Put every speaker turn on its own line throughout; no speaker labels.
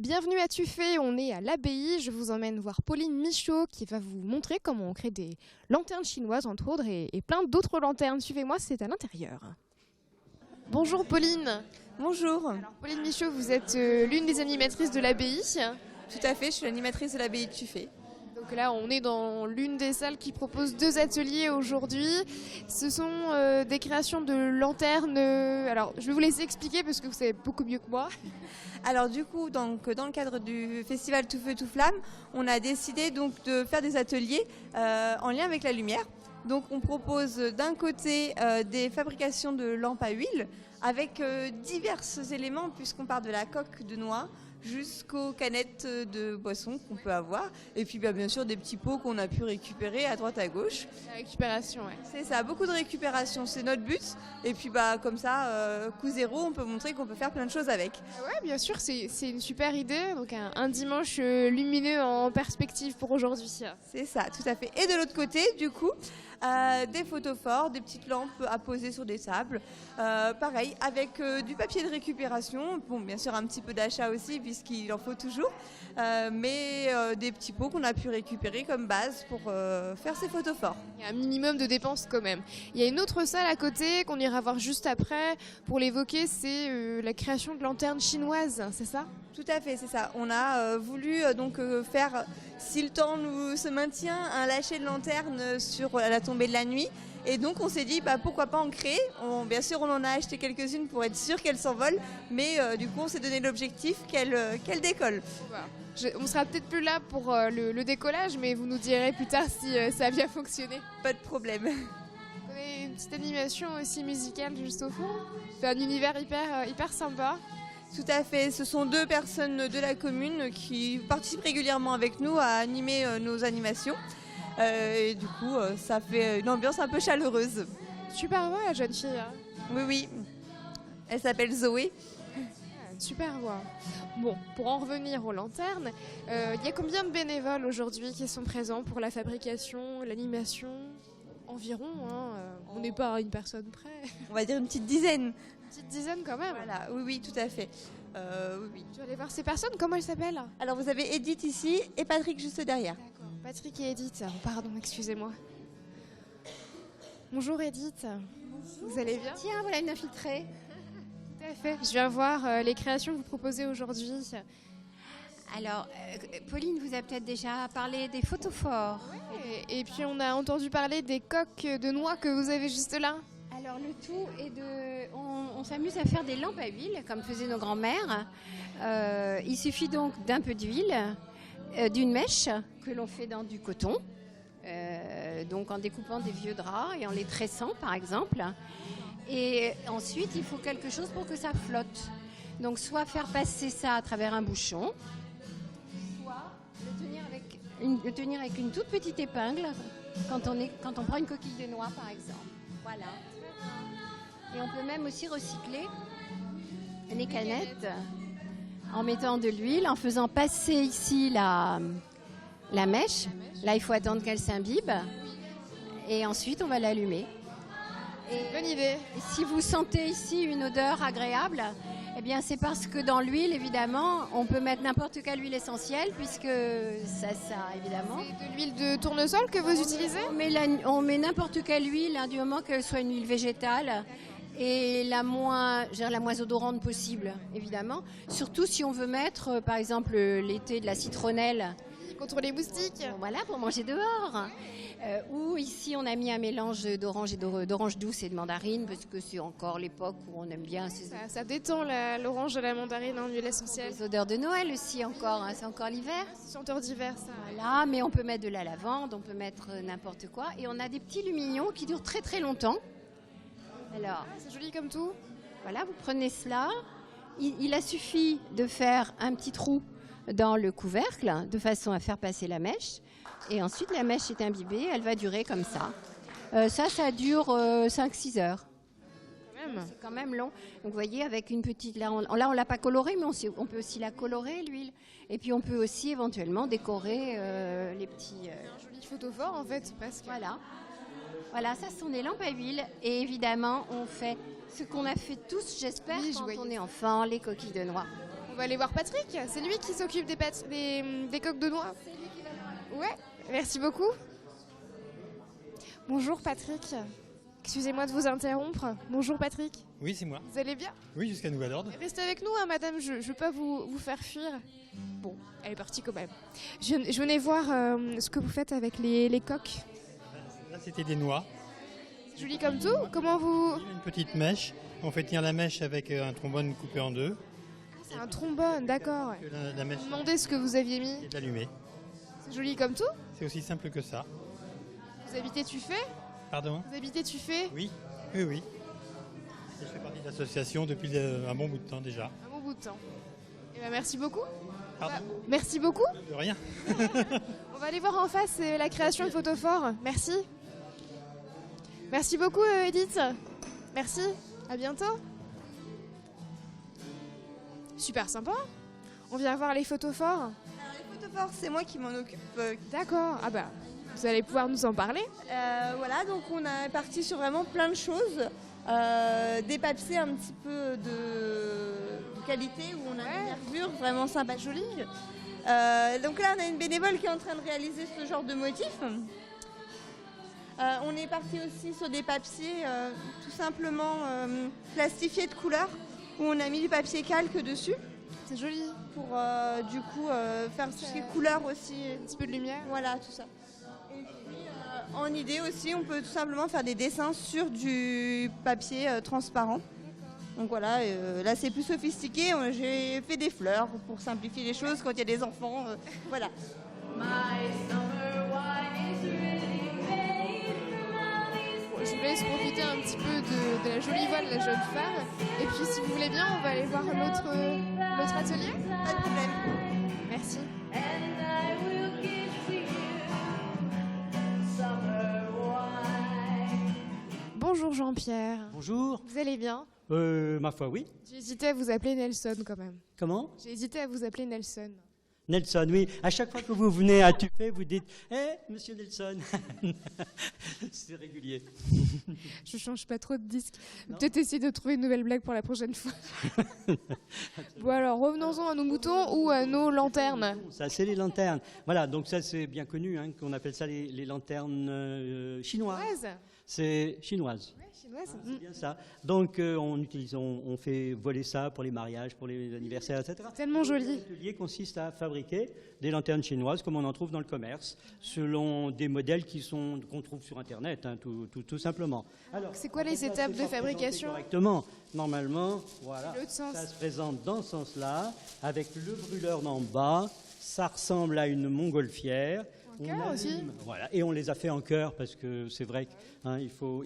Bienvenue à Tuffet, on est à l'abbaye. Je vous emmène voir Pauline Michaud qui va vous montrer comment on crée des lanternes chinoises entre autres et plein d'autres lanternes. Suivez-moi, c'est à l'intérieur. Bonjour Pauline.
Bonjour.
Alors, Pauline Michaud, vous êtes l'une des animatrices de l'abbaye.
Tout à fait, je suis l'animatrice de l'abbaye de Tuffet.
Donc là, on est dans l'une des salles qui propose 2 ateliers aujourd'hui. Ce sont des créations de lanternes. Alors, je vais vous laisser expliquer parce que vous savez beaucoup mieux que moi.
Alors du coup, dans le cadre du festival Tout Feu Tout Flamme, on a décidé donc de faire des ateliers en lien avec la lumière. Donc on propose d'un côté des fabrications de lampes à huile avec divers éléments puisqu'on part de la coque de noix jusqu'aux canettes de boissons qu'on peut avoir. Et puis bien sûr des petits pots qu'on a pu récupérer à droite à gauche.
La récupération, ouais.
C'est ça, beaucoup de récupération, c'est notre but. Et puis comme ça, coup zéro, on peut montrer qu'on peut faire plein de choses avec.
Ouais, bien sûr, c'est une super idée. Donc un dimanche lumineux en perspective pour aujourd'hui.
C'est ça, tout à fait. Et de l'autre côté, du coup, des photophores, des petites lampes à poser sur des tables. Pareil, avec du papier de récupération. Bon, bien sûr, un petit peu d'achat aussi, puisqu'il en faut toujours. Mais des petits pots qu'on a pu récupérer comme base pour faire ces photophores.
Il y a un minimum de dépenses quand même. Il y a une autre salle à côté qu'on ira voir juste après. Pour l'évoquer, c'est la création de lanternes chinoises, c'est ça ?
Tout à fait, c'est ça. On a voulu faire, si le temps se maintient, un lâcher de lanterne sur la tombée de la nuit. Et donc on s'est dit pourquoi pas en créer. Bien sûr on en a acheté quelques-unes pour être sûr qu'elles s'envolent, mais du coup on s'est donné l'objectif qu'elles décollent.
Voilà. On sera peut-être plus là pour le décollage, mais vous nous direz plus tard si ça a bien fonctionné.
Pas de problème.
Vous avez une petite animation aussi musicale juste au fond. C'est un univers hyper sympa.
Tout à fait, ce sont 2 personnes de la commune qui participent régulièrement avec nous à animer nos animations. Et du coup, ça fait une ambiance un peu chaleureuse.
Super voix la jeune fille. Hein.
Oui. Elle s'appelle Zoé.
Super voix. Bon, pour en revenir aux lanternes, il y a combien de bénévoles aujourd'hui qui sont présents pour la fabrication, l'animation ? Environ, hein, on n'est pas à une personne près.
On va dire une petite dizaine.
Une petite dizaine quand même.
Voilà, oui, tout à fait. Oui.
Je vais aller voir ces personnes, comment elles s'appellent ?
Alors vous avez Edith ici et Patrick juste derrière.
D'accord, Patrick et Edith. Pardon, excusez-moi. Bonjour Edith. Bonjour. Vous allez bien ?
Tiens, voilà une infiltrée.
Tout à fait. Je viens voir les créations que vous proposez aujourd'hui.
Alors, Pauline vous a peut-être déjà parlé des photophores.
Ouais. Et puis on a entendu parler des coques de noix que vous avez juste là.
Alors le tout est on s'amuse à faire des lampes à huile, comme faisaient nos grands-mères. Il suffit donc d'un peu d'huile, d'une mèche que l'on fait dans du coton, donc en découpant des vieux draps et en les tressant par exemple. Et ensuite, il faut quelque chose pour que ça flotte. Donc soit faire passer ça à travers un bouchon, soit le tenir avec une toute petite épingle quand on prend une coquille de noix par exemple. Voilà. Et on peut même aussi recycler les canettes en mettant de l'huile, en faisant passer ici la mèche. Là, il faut attendre qu'elle s'imbibe. Et ensuite, on va l'allumer.
Bonne idée.
Et si vous sentez ici une odeur agréable, eh bien, c'est parce que dans l'huile, évidemment, on peut mettre n'importe quelle huile essentielle, puisque ça évidemment.
C'est de l'huile de tournesol que vous utilisez ?
On met n'importe quelle huile, du moment qu'elle soit une huile végétale. Et la moins odorante possible, évidemment. Surtout si on veut mettre, par exemple, l'été de la citronnelle.
Contre les moustiques.
Voilà, pour manger dehors. Ou ici, on a mis un mélange d'orange et d'orange douce et de mandarine, parce que c'est encore l'époque où on aime bien ces
ça détend l'orange et la mandarine en huile essentielle.
Les odeurs de Noël aussi, encore. Hein, c'est encore l'hiver.
Senteur d'hiver, ça.
Voilà, mais on peut mettre de la lavande, on peut mettre n'importe quoi. Et on a des petits lumignons qui durent très très longtemps. Alors,
c'est joli comme tout.
Voilà, vous prenez cela. Il a suffi de faire un petit trou dans le couvercle de façon à faire passer la mèche. Et ensuite, la mèche est imbibée, elle va durer comme ça. Ça dure 5-6 heures. C'est quand même long. Donc vous voyez, avec une petite... Là, on ne l'a pas colorée, mais on peut aussi la colorer, l'huile. Et puis on peut aussi éventuellement décorer les petits...
Un joli photophore, en fait, presque.
Voilà, ça sont des lampes à huile. Et évidemment, on fait ce qu'on a fait tous, j'espère, quand on est enfant, les coquilles de noix.
va aller voir Patrick. C'est lui qui s'occupe des coques de noix. Ouais, merci beaucoup. Bonjour Patrick. Excusez-moi de vous interrompre. Bonjour Patrick.
Oui, c'est moi.
Vous allez bien?
Oui, jusqu'à nouvel ordre.
Restez avec nous, hein, madame, je ne veux pas vous faire fuir. Bon, elle est partie quand même. Je venais voir ce que vous faites avec les coques.
Là, c'était des noix.
C'est joli comme tout. Comment vous...
Une petite mèche. On fait tenir la mèche avec un trombone coupé en deux.
C'est un trombone, d'accord.
Que la mèche
Vous demandez ce que vous aviez mis.
est allumée.
C'est joli comme tout.
C'est aussi simple que ça.
Vous habitez Tuffet?
Pardon?
Vous habitez Tuffet?
Oui, oui, oui. Et je fais partie de l'association depuis un bon bout de temps déjà.
Un bon bout de temps. Eh ben, merci beaucoup.
Pardon?
Merci beaucoup.
De rien.
On va aller voir en face la création de Photophore. Merci. Merci beaucoup Edith. Merci. À bientôt. Super sympa. On vient voir les photophores.
Alors, les photophores, c'est moi qui m'en occupe.
D'accord. Ah bah, vous allez pouvoir nous en parler.
Voilà, donc on est parti sur vraiment plein de choses. Des papiers un petit peu de qualité où on a une nervure vraiment sympa, jolie. Donc là, on a une bénévole qui est en train de réaliser ce genre de motif. On est parti aussi sur des papiers tout simplement plastifiés de couleurs où on a mis du papier calque dessus.
C'est joli.
Pour du coup faire ces couleurs aussi.
Un petit peu de lumière.
Voilà, tout ça. Et puis en idée aussi, on peut tout simplement faire des dessins sur du papier transparent. Donc voilà, là c'est plus sophistiqué. J'ai fait des fleurs pour simplifier les choses quand il y a des enfants. Voilà.
Je vous laisse profiter un petit peu de la jolie voix de la jeune femme. Et puis si vous voulez bien, on va aller voir l'autre atelier.
Pas de problème.
Merci. Bonjour Jean-Pierre.
Bonjour.
Vous allez bien?
Ma foi, oui.
J'ai hésité à vous appeler Nelson quand même.
Comment?
J'ai hésité à vous appeler Nelson.
Nelson, oui. À chaque fois que vous venez à Tuffet, vous dites « Hé, monsieur Nelson !» C'est régulier.
Je change pas trop de disque.
Non.
Peut-être essayer de trouver une nouvelle blague pour la prochaine fois. Bon alors, revenons-en à nos moutons ou à nos lanternes.
Ça, c'est les lanternes. Voilà, donc ça, c'est bien connu, hein, qu'on appelle ça les lanternes chinoises.
Chinoise.
C'est chinoise.
Ouais, chinoise.
C'est bien ça. Donc, on fait voler ça pour les mariages, pour les anniversaires, etc.
Tellement joli.
L'atelier consiste à fabriquer des lanternes chinoises comme on en trouve dans le commerce, selon des modèles qu'on trouve sur Internet, hein, tout simplement. Alors,
C'est quoi les étapes de fabrication?
Correctement. Normalement, voilà,
L'autre sens.
ça se présente dans ce sens-là, avec le brûleur en bas. Ça ressemble à une montgolfière.
En cœur aussi.
Voilà, et on les a fait en cœur parce que c'est vrai qu'il faut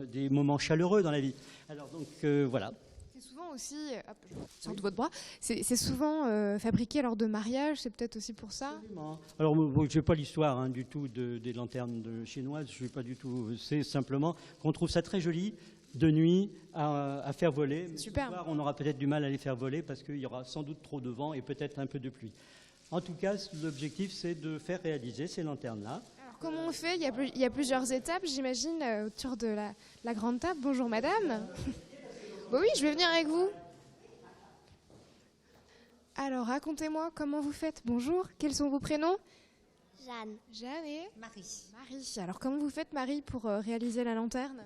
des moments chaleureux dans la vie. Alors donc voilà.
C'est souvent aussi, hop, je sors de votre bras, c'est souvent fabriqué lors de mariage, c'est peut-être aussi pour ça.
Absolument. Alors je n'ai pas l'histoire du tout des lanternes chinoises, je suis pas du tout. C'est simplement qu'on trouve ça très joli de nuit à faire voler. Mais
Super.
Ce soir, on aura peut-être du mal à les faire voler parce qu'il y aura sans doute trop de vent et peut-être un peu de pluie. En tout cas, l'objectif, c'est de faire réaliser ces lanternes-là.
Alors comment on fait? Il y a plusieurs étapes, j'imagine, autour de la grande table. Bonjour madame. Bon, oui, je vais venir avec vous. Alors, racontez-moi comment vous faites. Bonjour, quels sont vos prénoms?
Jeanne.
Jeanne et
Marie.
Marie. Alors, comment vous faites, Marie, pour réaliser la lanterne?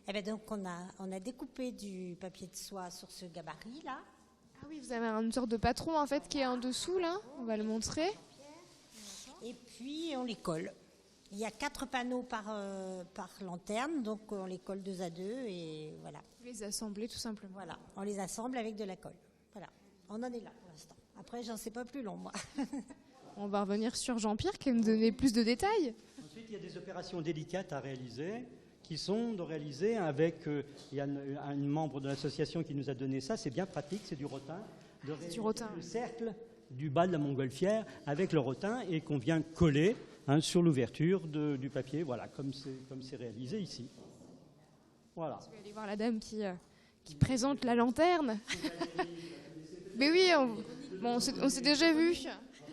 Eh bien donc on a découpé du papier de soie sur ce gabarit là.
Ah oui, vous avez une sorte de patron, en fait, qui est en dessous, là. On va le montrer.
Et puis on les colle. Il y a 4 panneaux par lanterne, donc on les colle 2 à 2 et voilà.
Vous les assemblez, tout simplement.
Voilà, on les assemble avec de la colle. Voilà, on en est là pour l'instant. Après j'en sais pas plus long moi.
On va revenir sur Jean-Pierre qui va me donner plus de détails.
Ensuite, il y a des opérations délicates à réaliser qui sont de réaliser avec, il y a un membre de l'association qui nous a donné ça, c'est bien pratique, c'est du rotin, de réaliser
du rotin.
le cercle du bas de la montgolfière avec le rotin et qu'on vient coller sur l'ouverture du papier, voilà, comme c'est réalisé ici. Voilà.
Je vais aller voir la dame qui présente la lanterne. Mais oui, on s'est déjà vu.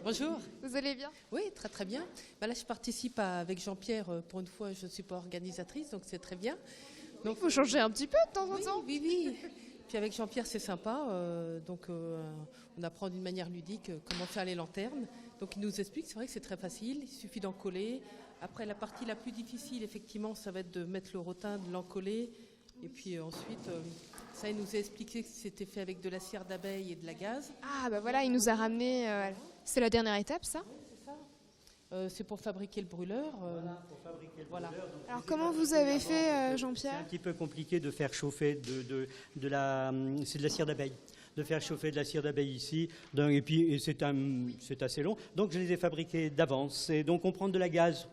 Bonjour.
Vous allez bien?
Oui, très très bien. Là, je participe avec Jean-Pierre. Pour une fois, je ne suis pas organisatrice, donc c'est très bien.
Il faut changer un petit peu de temps en temps.
Oui. Puis avec Jean-Pierre, c'est sympa. On apprend d'une manière ludique comment faire les lanternes. Donc il nous explique, c'est vrai que c'est très facile, il suffit d'en coller. Après, la partie la plus difficile, effectivement, ça va être de mettre le rotin, de l'encoller. Et puis ensuite, ça, il nous a expliqué que c'était fait avec de la cire d'abeille et de la gaze.
Ah bah voilà, il nous a ramené. C'est la dernière étape, ça.
C'est pour fabriquer le brûleur.
Pour fabriquer le
Voilà.
brûleur, donc,
Alors
c'est
comment
des
vous avez fait,
C'est un
Jean-Pierre?
petit peu compliqué de faire chauffer c'est de la cire d'abeille. De faire chauffer de la cire d'abeille ici, et c'est assez long. Donc je les ai fabriqués d'avance. Et donc on prend de la gaze,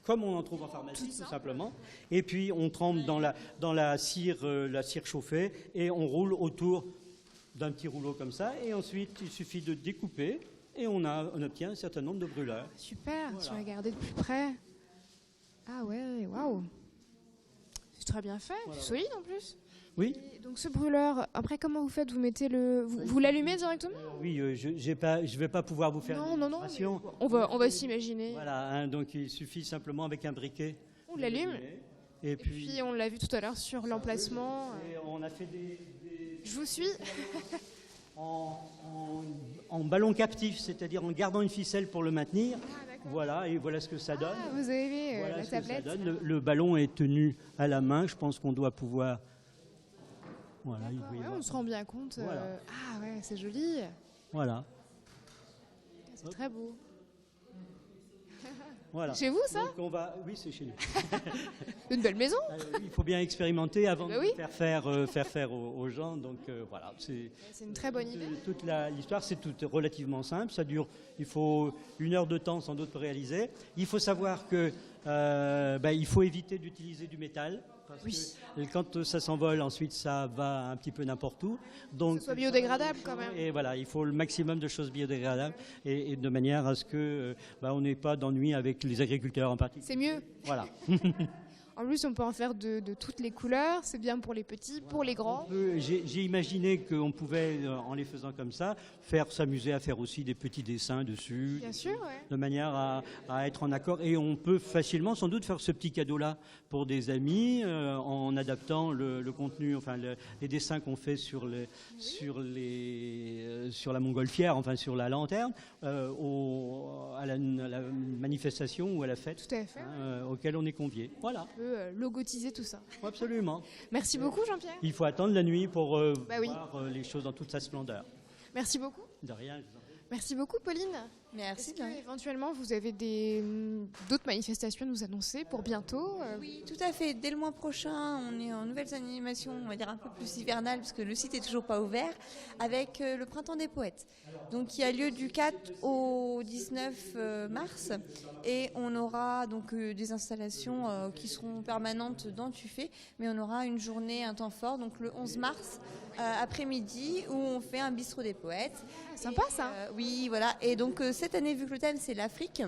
comme on en trouve en pharmacie, tout simplement. Et puis on trempe dans la cire chauffée et on roule autour d'un petit rouleau comme ça. Et ensuite il suffit de découper et on obtient un certain nombre de brûleurs.
Super,
Voilà.
tu vas regarder de plus près. Ah ouais, waouh. C'est très bien fait,
Voilà.
c'est solide en plus.
Oui.
Et donc ce brûleur, après comment vous faites? Vous mettez vous l'allumez directement?
Oui, je ne vais pas pouvoir vous faire
Non,
une
non, non.
démonstration.
On va s'imaginer.
Voilà, hein, donc il suffit simplement avec un briquet.
On l'allume.
Et
Et puis on l'a vu tout à l'heure sur l'emplacement.
et on a fait des
Je vous suis.
en ballon captif, c'est-à-dire en gardant une ficelle pour le maintenir. Voilà, et voilà ce que ça donne.
Ah, vous avez
Voilà
la
ce que ça
tablette.
donne. Le ballon est tenu à la main. Je pense qu'on doit pouvoir. Voilà, il doit y
Ouais,
avoir-
on se rend bien compte.
Voilà.
Ah ouais, c'est joli.
Voilà.
C'est très beau.
Voilà.
Chez vous, ça?
Donc oui, c'est chez nous.
Une belle maison.
Il faut bien expérimenter avant
Bah
de
oui.
faire faire aux gens. Donc voilà, c'est
C'est une très bonne idée.
toute l'histoire, c'est tout relativement simple. Il faut 1 heure de temps sans doute pour réaliser. Il faut savoir que il faut éviter d'utiliser du métal. Parce que quand ça s'envole, ensuite ça va un petit peu n'importe où. Donc,
Que ce soit biodégradable quand même.
et voilà, il faut le maximum de choses biodégradables et de manière à ce que on n'ait pas d'ennui avec les agriculteurs en particulier.
C'est mieux.
Voilà.
En plus, on peut en faire de toutes les couleurs. C'est bien pour les petits, pour les grands.
J'ai imaginé qu'on pouvait, en les faisant comme ça, s'amuser à faire aussi des petits dessins dessus,
Bien sûr, ouais.
de manière à être en accord. Et on peut facilement, sans doute, faire ce petit cadeau-là pour des amis, en adaptant le contenu, enfin les dessins qu'on fait sur la montgolfière, enfin sur la lanterne, à la manifestation ou à la fête
Tout à fait.
auquel on est convié. Voilà,
On peut logotiser tout ça.
absolument.
Merci beaucoup, Jean-Pierre.
Il faut attendre la nuit pour
Bah oui.
voir les choses dans toute sa splendeur.
Merci beaucoup.
De rien, je vous en prie.
Merci beaucoup, Pauline.
Merci.
Est-ce que éventuellement vous avez d'autres manifestations à nous annoncer pour bientôt?
Oui, tout à fait. Dès le mois prochain, on est en nouvelles animations, on va dire un peu plus hivernales, parce que le site est toujours pas ouvert, avec le Printemps des Poètes. Donc, qui a lieu du 4 au 19 mars. Et on aura donc des installations qui seront permanentes dans Tuffet, mais on aura une journée, un temps fort, donc le 11 mars après-midi, où on fait un bistrot des poètes.
Sympa ça.
Oui, voilà. Et donc cette année, vu que le thème c'est l'Afrique,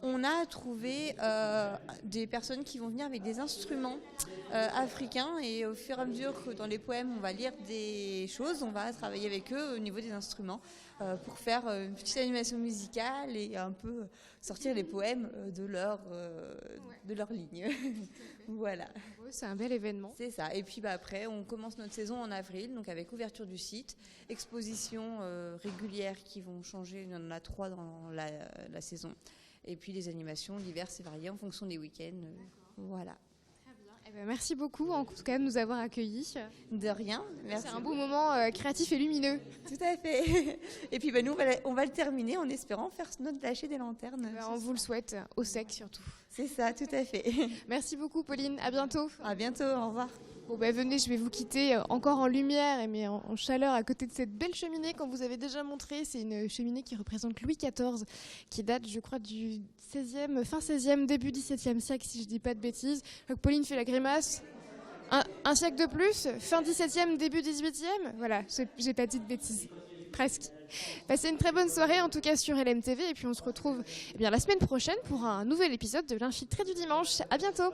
on a trouvé des personnes qui vont venir avec des instruments africains, et au fur et à mesure que dans les poèmes on va lire des choses, on va travailler avec eux au niveau des instruments pour faire une petite animation musicale et un peu sortir les poèmes de leur ligne. Voilà.
Ouais, c'est un bel événement.
C'est ça. Et puis après, on commence notre saison en avril, donc avec ouverture du site, expositions régulières qui vont changer. Il y en a 3 dans la saison. Et puis des animations diverses et variées en fonction des week-ends. Voilà.
Eh ben, merci beaucoup en tout cas de nous avoir accueillis.
De rien. Merci.
C'est un beau moment créatif et lumineux.
Tout à fait. Et puis nous, on va le terminer en espérant faire notre lâcher des lanternes.
Ben, on vous le souhaite, au sec surtout.
C'est ça, tout à fait.
Merci beaucoup, Pauline. À bientôt.
À bientôt. Au revoir.
Bon, ben, venez, je vais vous quitter encore en lumière mais en chaleur à côté de cette belle cheminée qu'on vous avait déjà montrée. C'est une cheminée qui représente Louis XIV, qui date, je crois, du fin 16e, début 17e siècle, si je dis pas de bêtises. Donc, Pauline fait la grimace. Un siècle de plus, fin 17e, début 18e. Voilà, j'ai pas dit de bêtises. Presque. Passez une très bonne soirée, en tout cas sur LMTV, et puis on se retrouve la semaine prochaine pour un nouvel épisode de l'Infiltré du dimanche. À bientôt.